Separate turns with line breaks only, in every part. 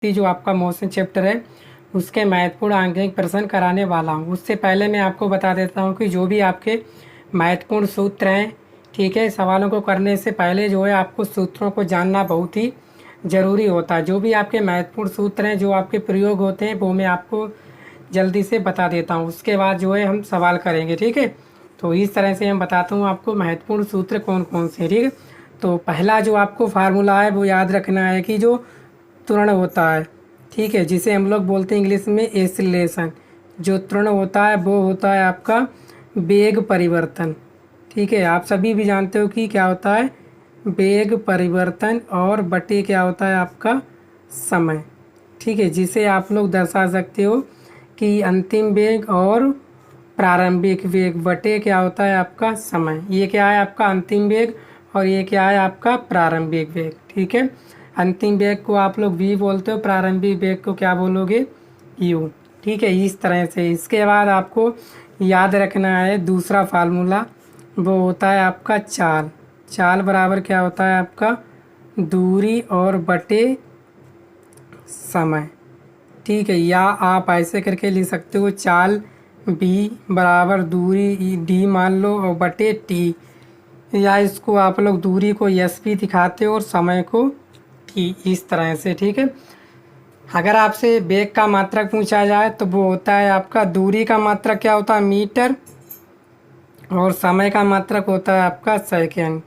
जो आपका motion chapter है उसके महत्वपूर्ण आंकड़िक प्रश्न कराने वाला हूँ। उससे पहले मैं आपको बता देता हूँ कि जो भी आपके महत्वपूर्ण सूत्र हैं, ठीक है, सवालों को करने से पहले जो है आपको सूत्रों को जानना बहुत ही ज़रूरी होता है। जो भी आपके महत्वपूर्ण सूत्र हैं, जो आपके प्रयोग होते हैं, वो मैं आपको जल्दी से बता देता हूँ। उसके बाद जो है हम सवाल करेंगे, ठीक है। तो इस तरह से मैं बताता हूँ आपको महत्वपूर्ण सूत्र कौन कौन से, ठीक है। तो पहला जो आपको फार्मूला है वो याद रखना है कि जो त्वरण होता है, ठीक है, जिसे हम लोग बोलते हैं इंग्लिश में एसिलेशन। जो त्वरण होता है वो होता है आपका वेग परिवर्तन, ठीक है। आप सभी भी जानते हो कि क्या होता है वेग परिवर्तन और बटे क्या होता है आपका समय, ठीक है, जिसे आप लोग दर्शा सकते हो कि अंतिम वेग और प्रारंभिक वेग बटे क्या होता है आपका समय। ये क्या है आपका अंतिम वेग और ये क्या है आपका प्रारंभिक वेग, ठीक है। अंतिम वेग को आप लोग v बोलते हो, प्रारंभिक वेग को क्या बोलोगे u, ठीक है। इस तरह से इसके बाद आपको याद रखना है दूसरा फार्मूला, वो होता है आपका चाल। चाल बराबर क्या होता है आपका दूरी और बटे समय, ठीक है। या आप ऐसे करके लिख सकते हो चाल b बराबर दूरी d मान लो और बटे t, या इसको आप लोग दूरी को s भी दिखाते हो और समय को t, इस तरह से, ठीक है। अगर आपसे वेग का मात्रक पूछा जाए तो वो होता है आपका दूरी का मात्रक क्या होता है मीटर और समय का मात्रक होता है आपका सेकेंड।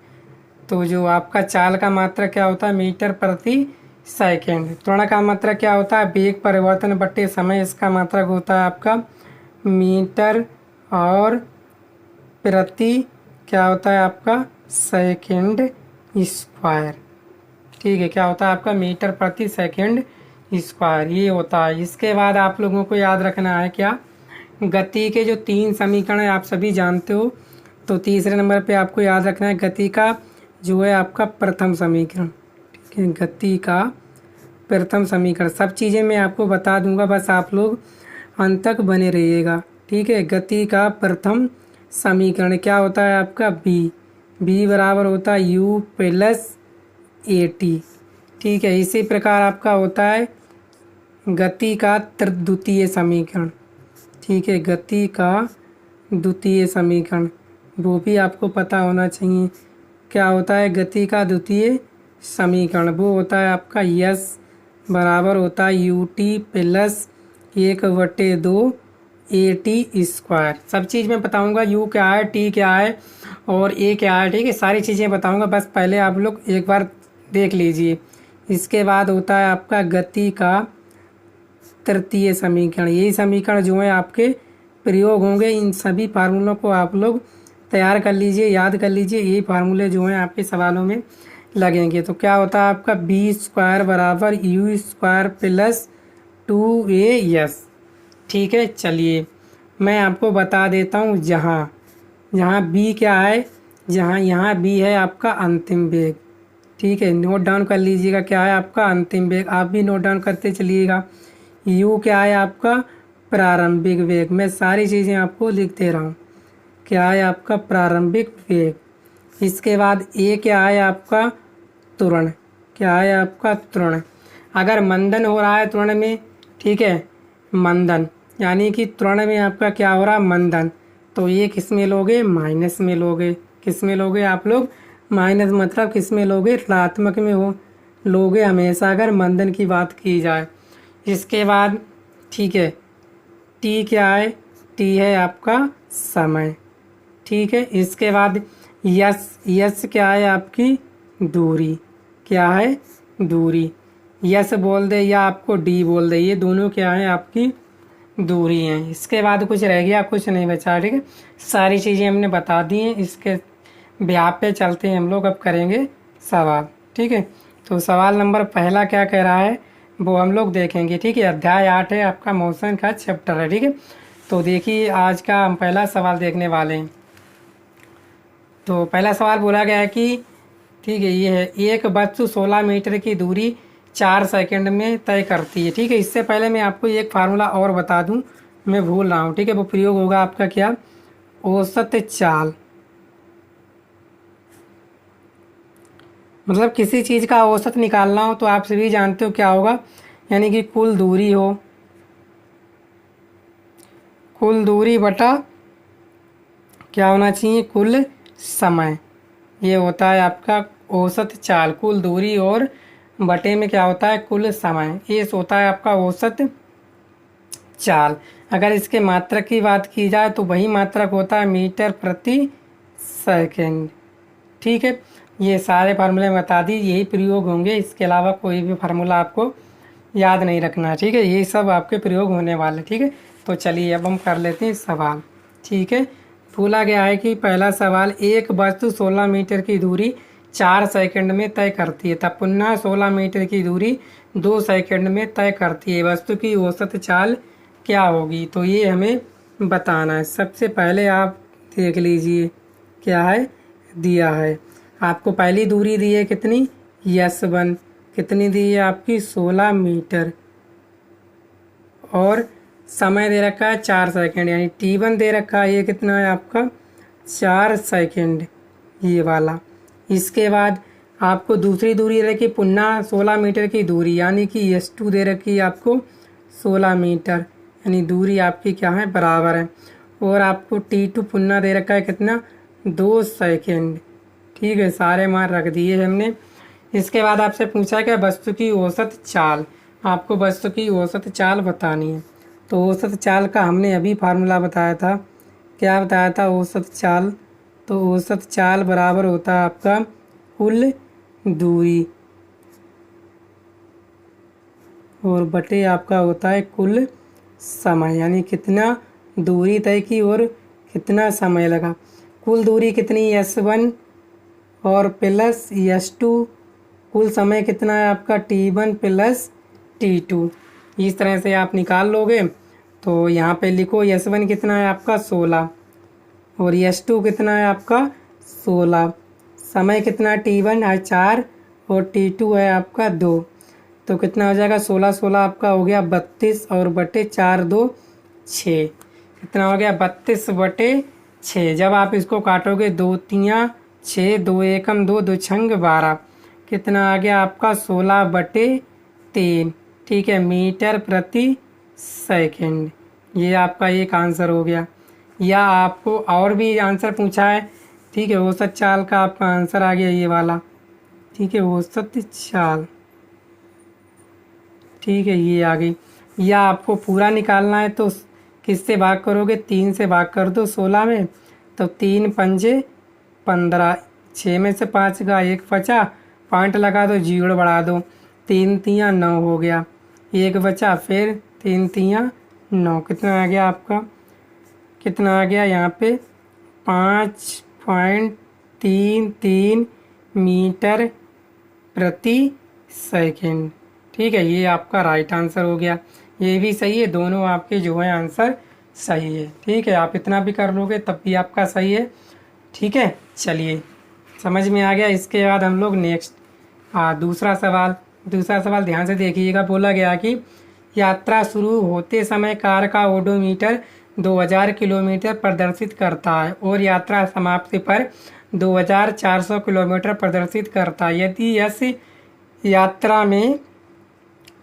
तो जो आपका चाल का मात्रक क्या होता है मीटर प्रति सेकेंड। त्वरण का मात्रक क्या होता है वेग परिवर्तन बटे समय, इसका मात्रक होता है आपका मीटर और प्रति क्या होता है आपका सेकेंड स्क्वायर, ठीक है। क्या होता है आपका मीटर प्रति सेकेंड स्क्वायर, ये होता है। इसके बाद आप लोगों को याद रखना है क्या गति के जो 3 समीकरण है आप सभी जानते हो। तो तीसरे नंबर पे आपको याद रखना है गति का जो है आपका प्रथम समीकरण, ठीक है। गति का प्रथम समीकरण, सब चीज़ें मैं आपको बता दूंगा, बस आप लोग अंत तक बने रहिएगा, ठीक है। गति का प्रथम समीकरण क्या होता है आपका b बराबर होता है u प्लस at, ठीक है। इसी प्रकार आपका होता है गति का द्वितीय समीकरण, ठीक है। गति का द्वितीय समीकरण वो भी आपको पता होना चाहिए। क्या होता है गति का द्वितीय समीकरण, वो होता है आपका यस बराबर होता है U T plus 1/2 AT square. सब चीज़ मैं बताऊंगा, यू क्या है, टी क्या है और ए क्या है, ठीक है। सारी चीज़ें बताऊंगा, बस पहले आप लोग एक बार देख लीजिए। इसके बाद होता है आपका गति का तृतीय समीकरण। यही समीकरण जो है आपके प्रयोग होंगे, इन सभी फार्मूलों को आप लोग तैयार कर लीजिए, याद कर लीजिए। यही फार्मूले जो हैं आपके सवालों में लगेंगे। तो क्या होता है आपका बी स्क्वायर बराबर यू स्क्वायर प्लस 2AS, ठीक है। चलिए मैं आपको बता देता हूँ जहाँ बी क्या है, यहाँ बी है आपका अंतिम वेग, ठीक है। नोट डाउन कर लीजिएगा क्या है आपका अंतिम वेग, आप भी नोट डाउन करते चलिएगा। यू क्या है आपका प्रारंभिक वेग, मैं सारी चीज़ें आपको लिख दे रहा हूँ। क्या है आपका प्रारंभिक वेग। इसके बाद ए क्या है आपका त्वरण, क्या है आपका त्वरण। अगर मंदन हो रहा है त्वरण में, ठीक है, मंदन यानी कि त्वरण में आपका क्या हो रहा है मंदन, तो ये किस में लोगे माइनस में लोगे। किस में लोगे आप लोग माइनस, मतलब किस में लोगे ऋणात्मक में हो लोगे हमेशा अगर मंदन की बात की जाए। इसके बाद ठीक है टी क्या है, टी है आपका समय, ठीक है। इसके बाद यस क्या है आपकी दूरी, क्या है दूरी, यस बोल दे या आपको डी बोल दे, ये दोनों क्या है आपकी दूरी हैं। इसके बाद कुछ रह गया, कुछ नहीं बचा, ठीक है। सारी चीज़ें हमने बता दी हैं। इसके ब्याह पे चलते हैं हम लोग, अब करेंगे सवाल, ठीक है। तो सवाल नंबर पहला क्या कह रहा है वो हम लोग देखेंगे, ठीक है। अध्याय 8 है आपका मोशन का चैप्टर है, ठीक है। तो देखिए आज का हम पहला सवाल देखने वाले हैं। तो पहला सवाल बोला गया है कि ठीक है ये है एक वस्तु 16 मीटर की दूरी 4 सेकंड में तय करती है, ठीक है। इससे पहले मैं आपको एक फार्मूला और बता दूं, मैं भूल रहा हूं, ठीक है। वो प्रयोग होगा आपका क्या औसत चाल, मतलब किसी चीज़ का औसत निकालना हो तो आप सभी जानते हो क्या होगा यानी कि कुल दूरी हो, कुल दूरी बटा क्या होना चाहिए, कुल समय। ये होता है आपका औसत चाल, कुल दूरी और बटे में क्या होता है, कुल समय। ये होता है आपका औसत चाल। अगर इसके मात्रक की बात की जाए तो वही मात्रक होता है मीटर प्रति सेकंड। ठीक है, ये सारे फार्मूले बता दी, यही प्रयोग होंगे, इसके अलावा कोई भी फार्मूला आपको याद नहीं रखना। ठीक है, यही सब आपके प्रयोग होने वाले। ठीक है, तो चलिए अब हम कर लेते हैं सवाल। ठीक है, बोला गया है कि पहला सवाल, एक वस्तु 16 मीटर की दूरी 4 सेकंड में तय करती है, तब पुनः 16 मीटर की दूरी 2 सेकंड में तय करती है, वस्तु की औसत चाल क्या होगी। तो ये हमें बताना है। सबसे पहले आप देख लीजिए क्या है दिया है आपको। पहली दूरी दी है कितनी, S1 कितनी दी है आपकी, 16 मीटर, और समय दे रखा है 4 सेकंड, यानी T1 दे रखा है, ये कितना है आपका 4 सेकंड ये वाला। इसके बाद आपको दूसरी दूरी दे रखी पुनः 16 मीटर की दूरी, यानी कि S2 दे रखी है आपको 16 मीटर, यानी दूरी आपकी क्या है, बराबर है। और आपको T2 पुनः दे रखा है कितना, 2 सेकंड। ठीक है, सारे मान रख दिए हमने। इसके बाद आपसे पूछा है कि वस्तु की औसत चाल, आपको वस्तु की औसत चाल बतानी है। तो औसत चाल का हमने अभी फार्मूला बताया था, क्या बताया था, औसत चाल। तो औसत चाल बराबर होता है आपका कुल दूरी और बटे आपका होता है कुल समय, यानी कितना दूरी तय की और कितना समय लगा। कुल दूरी कितनी, S1 और प्लस S2, कुल समय कितना है आपका T1 प्लस T2। इस तरह से आप निकाल लोगे। तो यहाँ पे लिखो S1 कितना है आपका 16 और S2 कितना है आपका 16, समय कितना T1 है 4 और T2 है आपका 2। तो कितना हो जाएगा, 16 16 आपका हो गया 32 और बटे 4 2 6, कितना हो गया 32 बटे 6। जब आप इसको काटोगे 2 3 6, 2 एकम 2, 2 छंग 12, कितना आ गया आपका 16 बटे 3। ठीक है, मीटर प्रति सेकंड, ये आपका एक आंसर हो गया। या आपको और भी आंसर पूछा है। ठीक है, औसत चाल का आपका आंसर आ गया ये वाला। ठीक है, औसत चाल, ठीक है ये आ गई। या आपको पूरा निकालना है तो किससे भाग करोगे, 3 से भाग कर दो 16 में, तो 3 पंजे 15, 6 में से 5 का 1 बचा, पॉइंट लगा दो, जीरो बढ़ा दो, 3 तियाँ 9 हो गया, 1 बचा, फिर 3 तियाँ 9, कितना आ गया आपका, कितना आ गया यहाँ पे 5.33 मीटर प्रति सेकंड। ठीक है, ये आपका राइट आंसर हो गया। ये भी सही है, दोनों आपके जो है आंसर सही है। ठीक है, आप इतना भी कर लोगे तब भी आपका सही है। ठीक है, चलिए समझ में आ गया। इसके बाद हम लोग नेक्स्ट दूसरा सवाल ध्यान से देखिएगा। बोला गया कि यात्रा शुरू होते समय कार का ओडोमीटर 2000 किलोमीटर प्रदर्शित करता है और यात्रा समाप्ति पर 2400 किलोमीटर प्रदर्शित करता है। यदि इस यात्रा में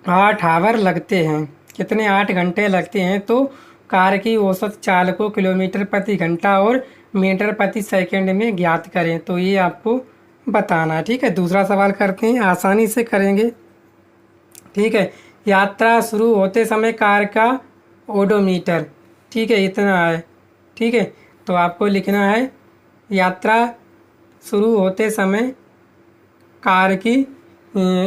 8 आवर लगते हैं, कितने 8 घंटे लगते हैं, तो कार की औसत चाल को किलोमीटर प्रति घंटा और मीटर प्रति सेकंड में ज्ञात करें। तो ये आपको बताना है। ठीक है, दूसरा सवाल करते हैं, आसानी से करेंगे। ठीक है, यात्रा शुरू होते समय कार का ओडोमीटर, ठीक है इतना है। ठीक है, तो आपको लिखना है यात्रा शुरू होते समय कार की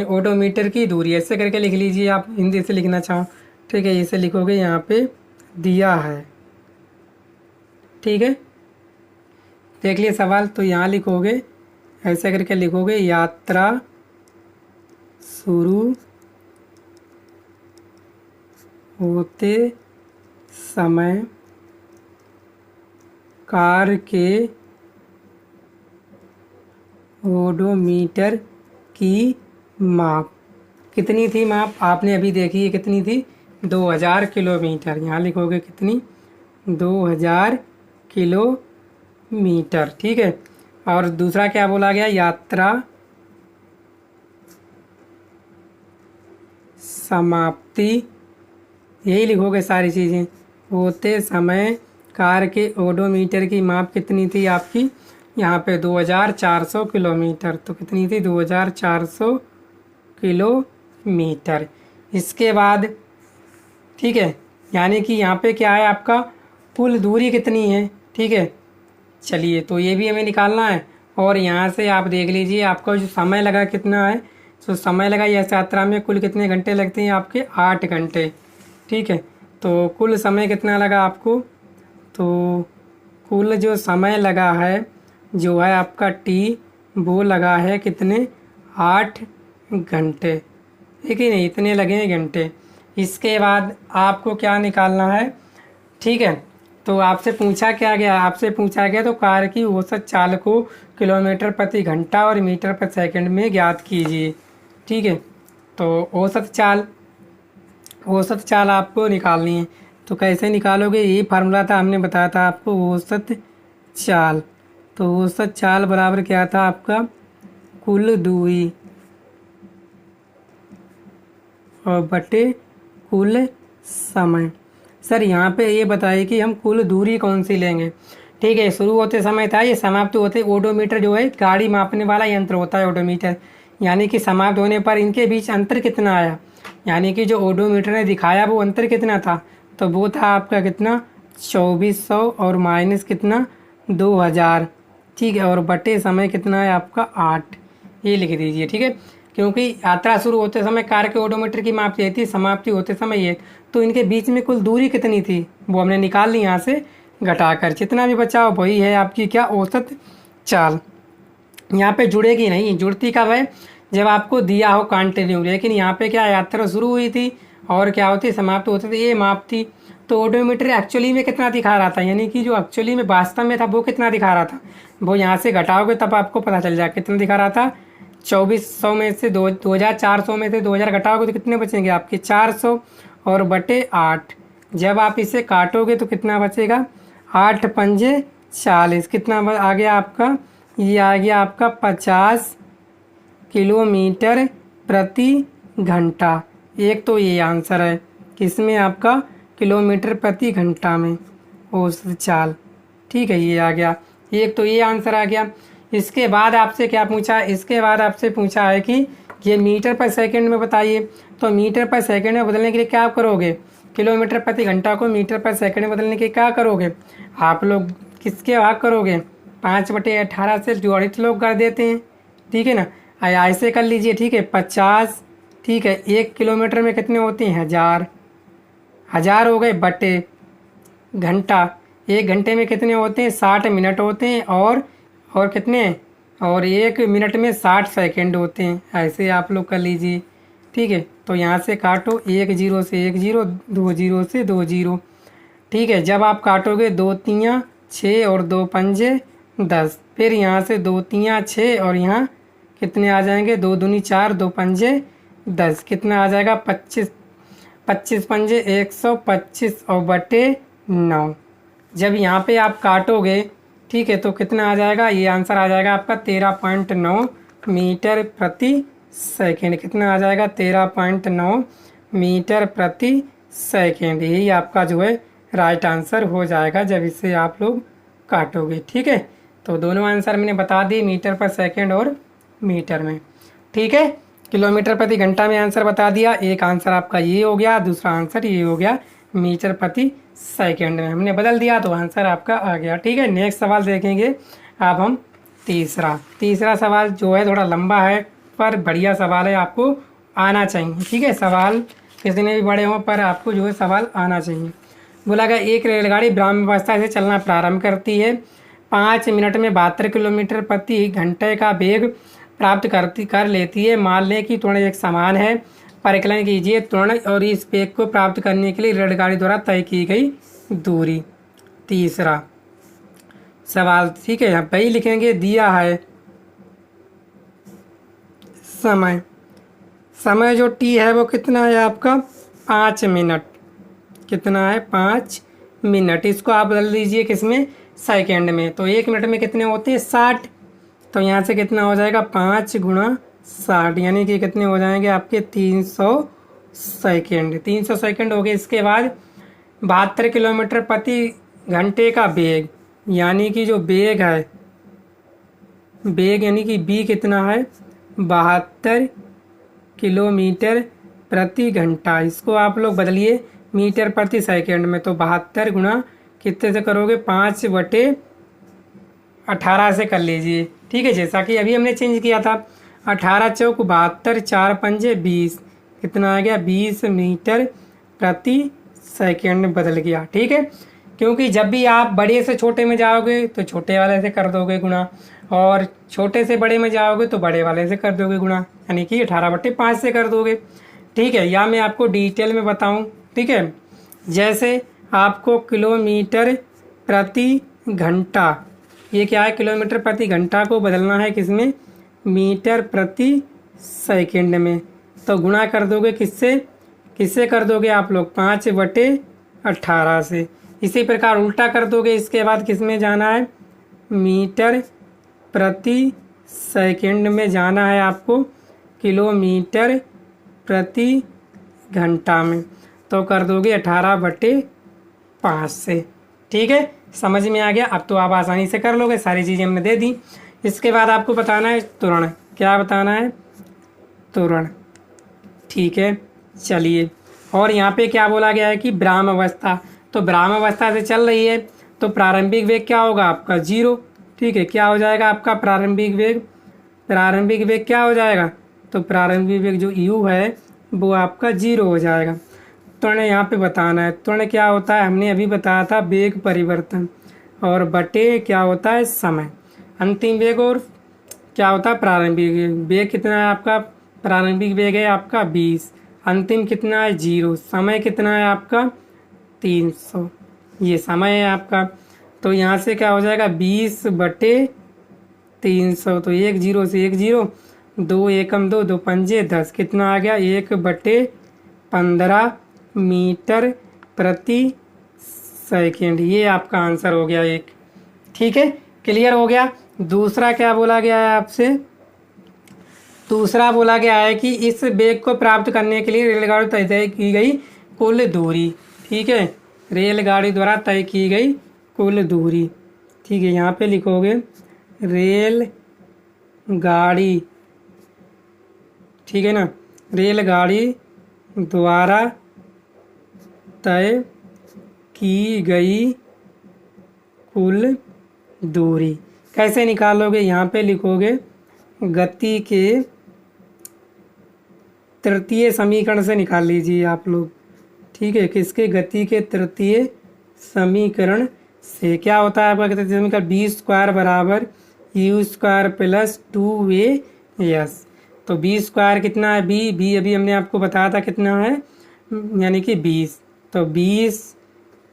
ओडोमीटर की दूरी, ऐसे करके लिख लीजिए। आप हिंदी से लिखना चाहो, ठीक है, इसे लिखोगे यहाँ पे दिया है। ठीक है, देख लिए सवाल, तो यहाँ लिखोगे ऐसे करके लिखोगे, यात्रा शुरू होते समय कार के ओडोमीटर की माप कितनी थी, माप आपने अभी देखी है कितनी थी, 2000 किलोमीटर। यहाँ लिखोगे कितनी, 2000 किलोमीटर। ठीक है, और दूसरा क्या बोला गया, यात्रा समाप्ति, यही लिखोगे सारी चीज़ें, होते समय कार के ओडोमीटर की माप कितनी थी आपकी, यहाँ पे 2400 किलोमीटर। तो कितनी थी, 2400 किलोमीटर। इसके बाद ठीक है, यानी कि यहाँ पे क्या है आपका, कुल दूरी कितनी है। ठीक है, चलिए तो ये भी हमें निकालना है। और यहाँ से आप देख लीजिए आपका जो समय लगा कितना है। तो समय लगा यह यात्रा में कुल कितने घंटे लगते हैं आपके, 8 घंटे। ठीक है, तो कुल समय कितना लगा आपको, तो कुल जो समय लगा है जो है आपका टी, वो लगा है कितने, 8 घंटे। ठीक है, नहीं इतने लगे हैं घंटे। इसके बाद आपको क्या निकालना है। ठीक है, तो आपसे पूछा क्या गया, आपसे पूछा गया तो कार की औसत चाल को किलोमीटर प्रति घंटा और मीटर प्रति सेकंड में ज्ञात कीजिए। ठीक है, तो औसत चाल आपको निकालनी है। तो कैसे निकालोगे, यही फार्मूला था, हमने बताया था आपको, औसत चाल। तो औसत चाल बराबर क्या था आपका, कुल दूरी और बटे कुल समय। सर यहाँ पे ये बताइए कि हम कुल दूरी कौन सी लेंगे। ठीक है, शुरू होते समय था, ये समाप्त होते, ओडोमीटर जो है गाड़ी मापने वाला यंत्र होता है ओडोमीटर, यानी कि समाप्त होने पर इनके बीच अंतर कितना आया, यानी कि जो ओडोमीटर ने दिखाया वो अंतर कितना था, तो वो था आपका कितना, 2400 और माइनस कितना, 2000। ठीक है, और बटे समय कितना है आपका, 8। ये लिख दीजिए। ठीक है, क्योंकि यात्रा शुरू होते समय कार के ओडोमीटर की माप ये थी, समाप्ति होते समय ये, तो इनके बीच में कुल दूरी कितनी थी वो हमने निकाल ली यहाँ से घटाकर, जितना भी बचा वही है आपकी क्या, औसत चाल। यहाँ पे जुड़ेगी नहीं, जुड़ती कब है, जब आपको दिया हो कंटिन्यू। लेकिन यहाँ पे क्या, यात्रा शुरू हुई थी और क्या होती, समाप्त होती थी, ये माप थी। तो ओडोमीटर एक्चुअली में कितना दिखा रहा था, यानी कि जो एक्चुअली में वास्तव में था वो कितना दिखा रहा था, वो यहाँ से घटाओगे तब आपको पता चल जाएगा कितना दिखा रहा था। 2400 में से 2400 में से 2000 घटाओगे तो कितने बचेंगे आपके, 400 और बटे 8। जब आप इसे काटोगे तो कितना बचेगा, 8 पंजे 40। कितना आ गया आपका, ये आ गया आपका 50 किलोमीटर प्रति घंटा। एक तो ये आंसर है किसमें आपका, किलोमीटर प्रति घंटा में औसत चाल। ठीक है, ये आ गया, एक तो ये आंसर आ गया। इसके बाद आपसे क्या पूछा, इसके बाद आपसे पूछा है कि ये मीटर पर सेकंड में बताइए। तो मीटर पर सेकंड में बदलने के लिए क्या करोगे, किलोमीटर प्रति घंटा को मीटर पर सेकंड में बदलने के लिए क्या करोगे, आप लोग किसके भाग करोगे, 5/18 से जोड़ित लोग कर देते हैं। ठीक है ना, ऐसे कर लीजिए। ठीक है, 50। ठीक है, 1 किलोमीटर में कितने होते हैं, 1000 हो गए, बटे घंटा, 1 घंटे में कितने होते हैं, 60 मिनट होते हैं, और कितने, और 1 मिनट में 60 सेकंड होते हैं। ऐसे आप लोग कर लीजिए। ठीक है, तो यहाँ से काटो, 1 0 से 1 0, 2 0 से 2 0। ठीक है, जब आप काटोगे 2 3 6 और 2 पंजे 10, फिर यहाँ से 2 3 6 और यहाँ कितने आ जाएंगे, 2 दूनी 4, 2 पंजे 10, कितना आ जाएगा, 25 25 पंजे 125 और बटे 9। जब यहाँ पे आप काटोगे, ठीक है, तो कितना आ जाएगा, ये आंसर आ जाएगा आपका 13.9 मीटर प्रति सेकंड। कितना आ जाएगा, 13.9 मीटर प्रति सेकंड। यही आपका जो है राइट आंसर हो जाएगा जब इसे आप लोग काटोगे। ठीक है, तो दोनों आंसर मैंने बता दिए, मीटर पर सेकंड और मीटर में। ठीक है, किलोमीटर प्रति घंटा में आंसर बता दिया, एक आंसर आपका ये हो गया, दूसरा आंसर ये हो गया मीटर प्रति सेकंड में हमने बदल दिया तो आंसर आपका आ गया। ठीक है, नेक्स्ट सवाल देखेंगे अब हम तीसरा सवाल जो है थोड़ा लंबा है पर बढ़िया सवाल है, आपको आना चाहिए। ठीक है, सवाल कितने भी बड़े हों पर आपको जो है सवाल आना चाहिए। बोला गया एक रेलगाड़ी ब्रह्मावस्था से चलना प्रारंभ करती है, 5 मिनट में 72 किलोमीटर प्रति घंटे का वेग प्राप्त कर लेती है। मान लें कि त्वरण एक समान है, परिकलन कीजिए त्वरण और इस वेग को प्राप्त करने के लिए रेलगाड़ी द्वारा तय की गई दूरी। तीसरा सवाल, ठीक है, यहाँ पे ही लिखेंगे, दिया है समय जो टी है वो कितना है आपका, 5 मिनट। कितना है, 5 मिनट। इसको आप बदल दीजिए किसमें, सेकेंड में। तो 1 मिनट में कितने होते हैं, 60। तो यहाँ से कितना हो जाएगा, 5 × 60, यानी कि कितने हो जाएंगे आपके 300 सेकेंड, 300 सेकेंड हो गए। इसके बाद 72 किलोमीटर प्रति घंटे का वेग, यानी कि जो वेग है, वेग यानी कि बी कितना है 72 किलोमीटर प्रति घंटा। इसको आप लोग बदलिए मीटर प्रति सेकंड में, तो 72 गुणा कितने से करोगे 5/18 से कर लीजिए। ठीक है, जैसा कि अभी हमने चेंज किया था। 18 चौक 72, 4 पंजे 20, कितना आ गया 20 मीटर प्रति सेकंड बदल गया। ठीक है, क्योंकि जब भी आप बड़े से छोटे में जाओगे तो छोटे वाले से कर दोगे गुणा, और छोटे से बड़े में जाओगे तो बड़े वाले से कर दोगे गुणा, यानी कि 18/5 से कर दोगे। ठीक है, या मैं आपको डिटेल में बताऊं। ठीक है, जैसे आपको किलोमीटर प्रति घंटा, ये क्या है, किलोमीटर प्रति घंटा को बदलना है किसमें, मीटर प्रति सेकंड में, तो गुणा कर दोगे किससे, किससे कर दोगे आप लोग 5/18 से। इसी प्रकार उल्टा कर दोगे, इसके बाद किस में जाना है, मीटर प्रति सेकंड में जाना है आपको, किलोमीटर प्रति घंटा में, तो कर दोगे 18/5 से। ठीक है, समझ में आ गया। अब तो आप आसानी से कर लोगे, सारी चीज़ें हमने दे दी। इसके बाद आपको बताना है त्वरण, क्या बताना है, त्वरण। ठीक है, चलिए, और यहाँ पे क्या बोला गया है कि ब्राह्म अवस्था, तो ब्राह्म अवस्था से चल रही है तो प्रारंभिक वेग क्या होगा आपका 0। ठीक है, क्या हो जाएगा आपका प्रारंभिक वेग, प्रारंभिक वेग क्या हो जाएगा, तो प्रारंभिक वेग जो u है वो आपका 0 हो जाएगा। त्वरण यहाँ पे बताना है, त्वरण क्या होता है, हमने अभी बताया था वेग परिवर्तन, और बटे क्या होता है समय, अंतिम वेग, और क्या होता है प्रारंभिक वेग। वेग कितना है आपका, प्रारंभिक वेग है आपका 20, अंतिम कितना है 0, समय कितना है आपका 300, ये समय है आपका। तो यहाँ से क्या हो जाएगा 20/300, तो 1 0 से 1 0, 2 एकम 2, 2 पंजे 10, कितना आ गया 1/15 मीटर प्रति सेकंड। ये आपका आंसर हो गया एक। ठीक है, क्लियर हो गया। दूसरा क्या बोला गया है आपसे, दूसरा बोला गया है कि इस वेग को प्राप्त करने के लिए रेलगाड़ी तय की गई कुल दूरी। ठीक है, रेलगाड़ी द्वारा तय की गई कुल दूरी। ठीक है, यहाँ पे लिखोगे रेल गाड़ी, ठीक है ना, रेलगाड़ी द्वारा तय की गई कुल दूरी। कैसे निकालोगे, यहाँ पे लिखोगे गति के तृतीय समीकरण से निकाल लीजिए आप लोग। ठीक है, किसके, गति के तृतीय समीकरण से। क्या होता है आपका तृतीय समीकरण, b² बराबर u² प्लस 2as। तो b² कितना है, b अभी हमने आपको बताया था कितना है, यानी कि 20, तो 20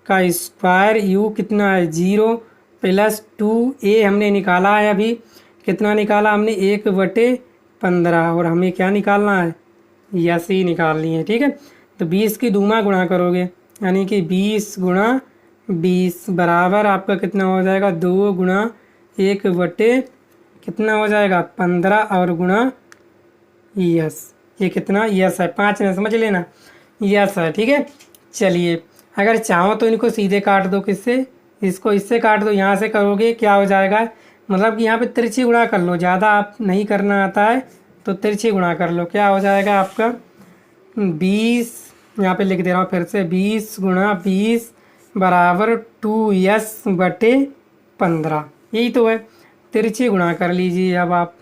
का स्क्वायर, u कितना है 0 प्लस 2a हमने निकाला है अभी, कितना निकाला हमने 1/15, और हमें क्या निकालना है, यस ही निकालनी है। ठीक है, तो 20 की दूमा गुणा करोगे, यानी कि 20 गुणा 20 बराबर आपका कितना हो जाएगा 2 गुणा 1/, कितना हो जाएगा 15, और गुणा यस, ये कितना यस है 5 ना, समझ लेना यस है। ठीक है, चलिए, अगर चाहो तो इनको सीधे काट दो, किससे, इसको इससे काट दो, यहाँ से करोगे क्या हो जाएगा, मतलब कि यहाँ पे तिरछी गुणा कर लो, ज़्यादा आप नहीं करना आता है तो तिरछी गुणा कर लो। क्या हो जाएगा आपका 20, यहाँ पे लिख दे रहा हूँ फिर से, 20 गुणा 20 बराबर 2s/15, यही तो है। तिरछी गुणा कर लीजिए अब आप,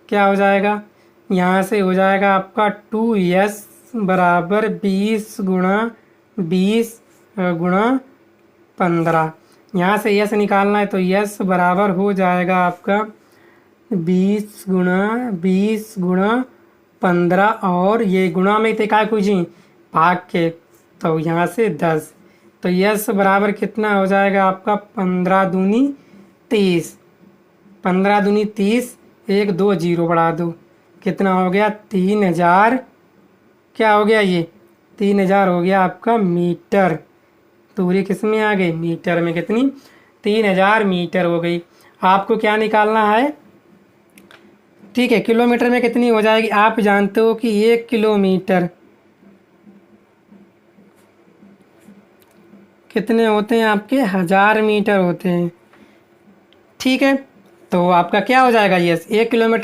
क्या हो जाएगा, यहाँ से हो जाएगा आपका 2s बराबर 20 गुणा 20 गुणा 15। यहाँ से यस निकालना है तो यस बराबर हो जाएगा आपका 20 गुणा 15, और ये गुणा में थे क्या कुछ भाग के, तो यहाँ से 10, तो यस बराबर कितना हो जाएगा आपका 15 दूनी 30, 15 दूनी 30, 1 2 0 बढ़ा दो, कितना हो गया 3000, क्या हो गया ये 3000 हो गया आपका मीटर। दूरी किस में आ गई, मीटर में, कितनी 3000 मीटर हो गई। आपको क्या निकालना है, ठीक है, किलोमीटर में कितनी हो जाएगी, आप जानते हो कि 1 किलोमीटर कितने होते हैं आपके 1000 मीटर होते हैं। ठीक है, तो आपका क्या हो जाएगा, ये 1 किलोमीटर